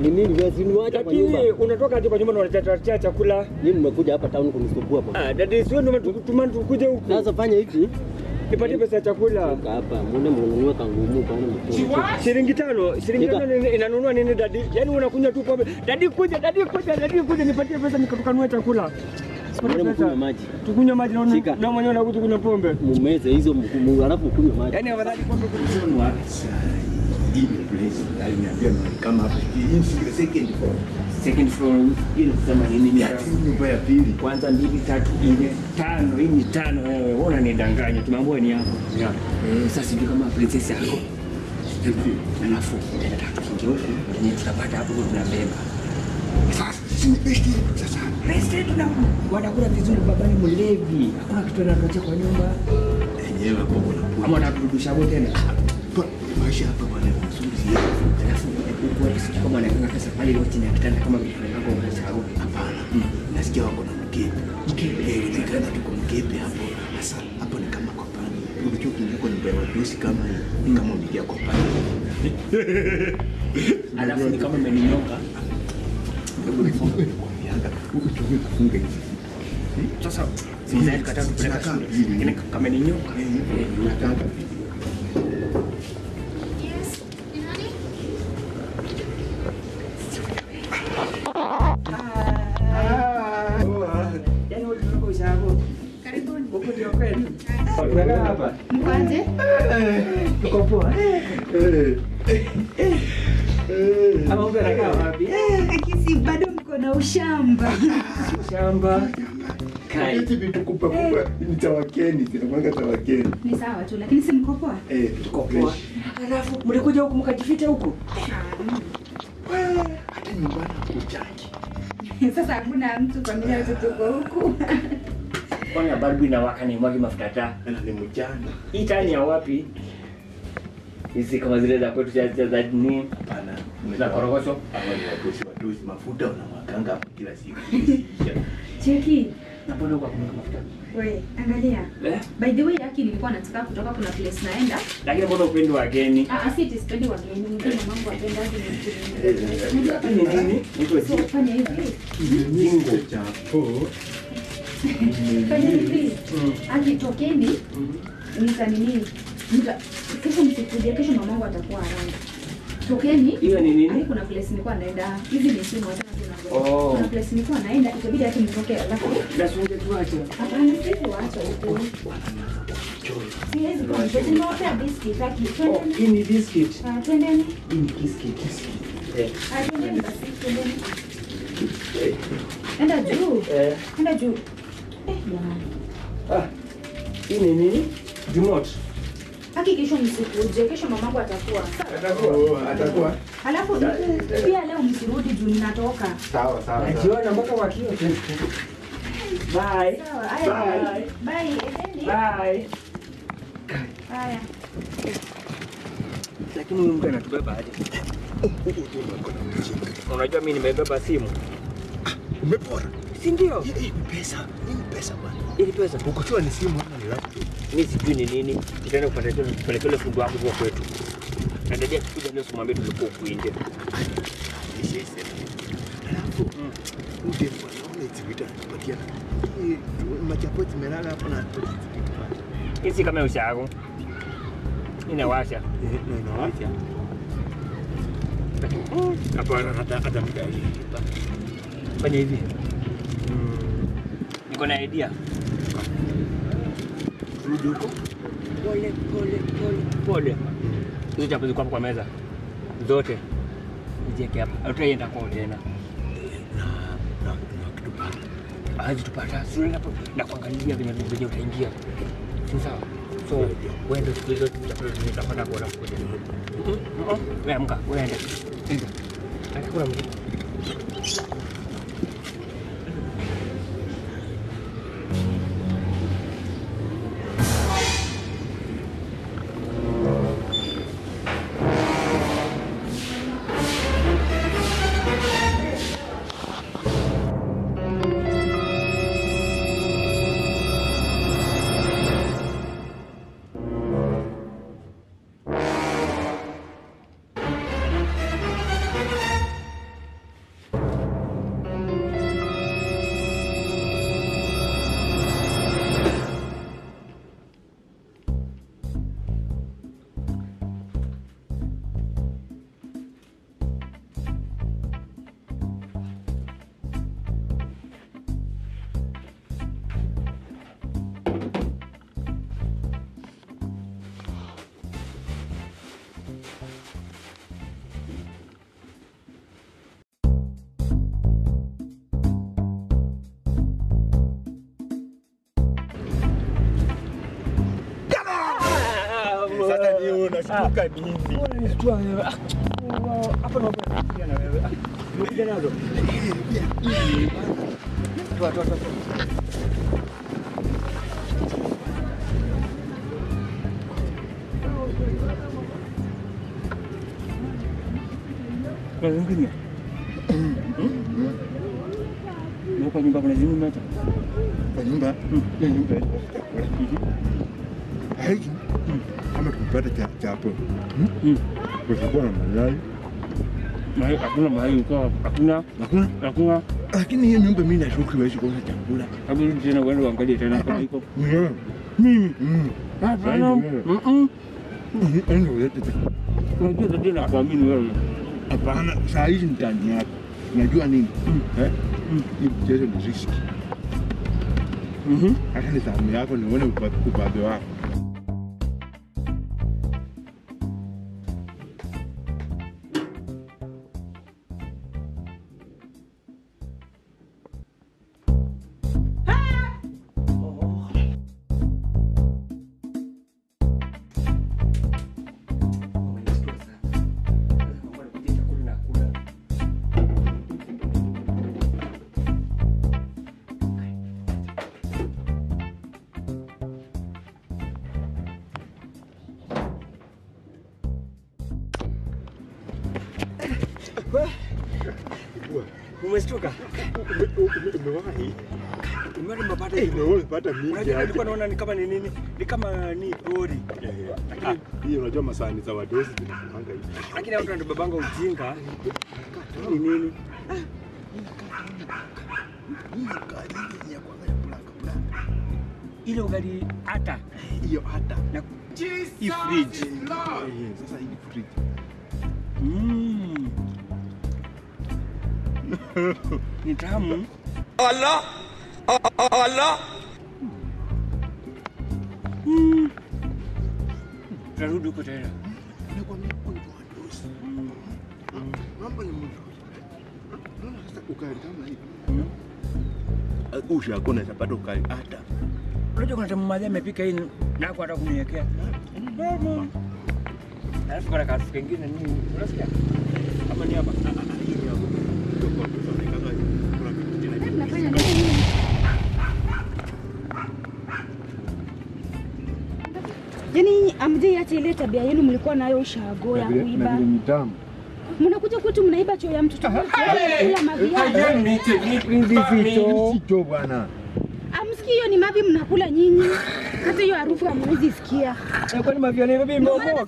Ni nini wewe niacha kwa nyumba? Lakini unatoka hadi kwa nyumba na unaletea chakula. Mimi nimekuja hapa town kunisumbua bwana. Dadi sio ndio tukuje huku. Sasa fanya hivi. Nipatie pesa ya chakula. Hapa muone mnunue kangumu kwa nini? Shilingi 5. Shilingi 5 inanunua nini dadi? Yaani unakunywa tu pombe. Dadi kuja nipatie pesa nikakanunue chakula. Tukunywe maji. Tukunywe maji na mwenyewe unakuja kunywa pombe. Mumeze hizo alafu kunywa maji. Yaani afadhali pombe kunywa. Hii place aliniambia kama hapa hii second floor ile kusema nini nyumba ya pili kwanza 2 3 4 5 hii ni 5 wewe unanidanganya tumeambiwa ni yako sasa ndio kama princess yako alafu nataka kingofu ni tutapata hapo tunabeba sasa si best sasa best wanakula vizuri babani mlevi hakuna kitu anatoka kwa nyumba yenyewe hapo kuna ama anaturudisha hapo tena maisha hapa bwana mzuri alafu uko sikia kama anataka pesa pale yote na kitanda kama vile yako unasahau hapana nasikia wako na mkepe kitanda tuko mkepe hapo sasa hapo ni kama kwa pani ulichokumbuka ni baba dosi kama hii kama ulikia kwa pani alafu ni kama umeninyoka hebu nifunge kwa mianga ukichukua kufunga hivi sasa sasa kata kupeleka shule kama ninyoka unataka Mkwanze? Tuko poa. Ama unakaa wapi? Kisi bado mko na ushamba. Shamba. Kai. Hizi vitu kupa ni tawakeni, tunamwanga tawakeni. Ni sawa tu lakini si mko poa? Tuko poa. Alafu mlikuja huku mkajificha huku? Hata nyumbani kuchangi. Sasa hakuna mtu kwa mila tuko huku. Kwani barbu inawaka ni mwagi mafuta taa. Ni mjana. Hii taa ni ya wapi? Hizi kama zile za kwetu za nini? Hapana. Za korogosho. Hawa ni watoshi mafuta unamwaganga hapo kila siku. Cheki. Napenda kwa kumweka mafuta. Wewe angalia. By the way yaki nilikuwa nataka kutoka kuna place naenda. Lakini mbona upendi wageni? Si sipendi wageni. Mimi mambo apenda hadi Ni nini? Niko so fanya hivi. Jingo chapo. Fanya hivi. Akitokeni nitanini. Kesho msikuje, kesho mamangu atakuwa around. Tokeni. Hiyo ni nini? Kuna place nilikuwa naenda. Hizi ni simu hata kuna. Kuna place nilikuwa naenda itabidi hata nitoke alafu. Na sunge tuache. Hapana sisi waacha huko. Siwezi kwa mtoto nimewapea biscuit haki. Hii ni biscuit. Twendeni. Hii ni biscuit. Twendeni basi twendeni. Enda juu. Enda juu. Jamani. Hii ni nini? Remote. Haki kesho msikuje, kesho mamangu atakuwa. Atakuwa. Alafu pia leo msirudi juu ninatoka. Sawa. Najiona mpaka wakio. Bye. Sawa. Bye. Bye. Haya. Lakini huyu mtu anatubeba aje? Unajua mimi nimebeba simu. Umepora. Si ndio? Hii pesa bwana. Ili pesa Ukochua ni simu ama ni laptop? mimi sijui ni nini. Nitaenda kupeleka ile fungu wangu kwa kwetu. Na ndio kuja leo simwambie tulikuwa huko nje. Alafu ungekuwa naona itibita kupatia machapo zimelala hapo na Hizi kama ushago. Inawasha. inawasha. Hapana hata mdai. Fanya hivi. Niko na idea. Rudi huko. Pole. Hizo chapo ziko hapo kwa meza. Zote. Nijeke hapa. Utaenda kwa tena. Na kitupata. Hazi tupata. Sio hapo na kuangalia venye utaingia. Si sawa? So, wewe siku hizo tutapata kuona kuja. Wewe amka, wewe enda. Atakula mzigo. Unashtuka nini? Unanishtua wewe. Hapa ndo na wewe. Ndio nazo. Toa. Kwa nini? Kwa nyumba kuna nyumba hata. Kwa nyumba? Ya nyumba. Haiki. Kama tukipata chapo. Kutakuwa na mayai. Mayai hakuna mayai kwa hakuna. Lakini hiyo nyumba mimi nashuku haiwezi kuwa chakula. Hebu tena uende uangalie tena kama iko. Mimi. Hapana. Ndio yote. Unajua tena kuamini wewe. Hapana, saa hizi ndani yako. Unajua nini? Hii mchezo ni riski. Hata ni zamu yako nione ubabe wako. Umeshtuka? Umewahi? Umepata mingi. Unajua nilikuwa naona ni kama ni nini? Ni kama ni pori. Lakini hiyo unajua masani za wadosi zinafunga hivi. Lakini watu ndio babanga ujinga. Ni nini? Ile ugali hata Hiyo hata. na hii fridge. Sasa hii fridge. Ni tamu. Allah. Tarudi huko tena. Nakwambia huko ndo wadosi. Mambo ni mzuri. Naona sasa ukali kama hivi. Usha hakuna zapata ukali hata. Unajua kuna tamu madha amepika hii na kwa hata kuniwekea. Alafu kuna kazi kingine nini? Unasikia? Kama ni hapa. Nafanya nini? Yaani amjaiacha ile tabia yenu mlikuwa nayo ushago ya kuiba. Mtamu. Mnakuja kwetu mnaiba choo ya mtoto wetu. Kula mavi yake. Sio bwana. Amsikii hiyo ni mavi mnakula nyinyi. Hata hiyo harufu hamwezi sikia. Kwani mavi ya bibi mbogo?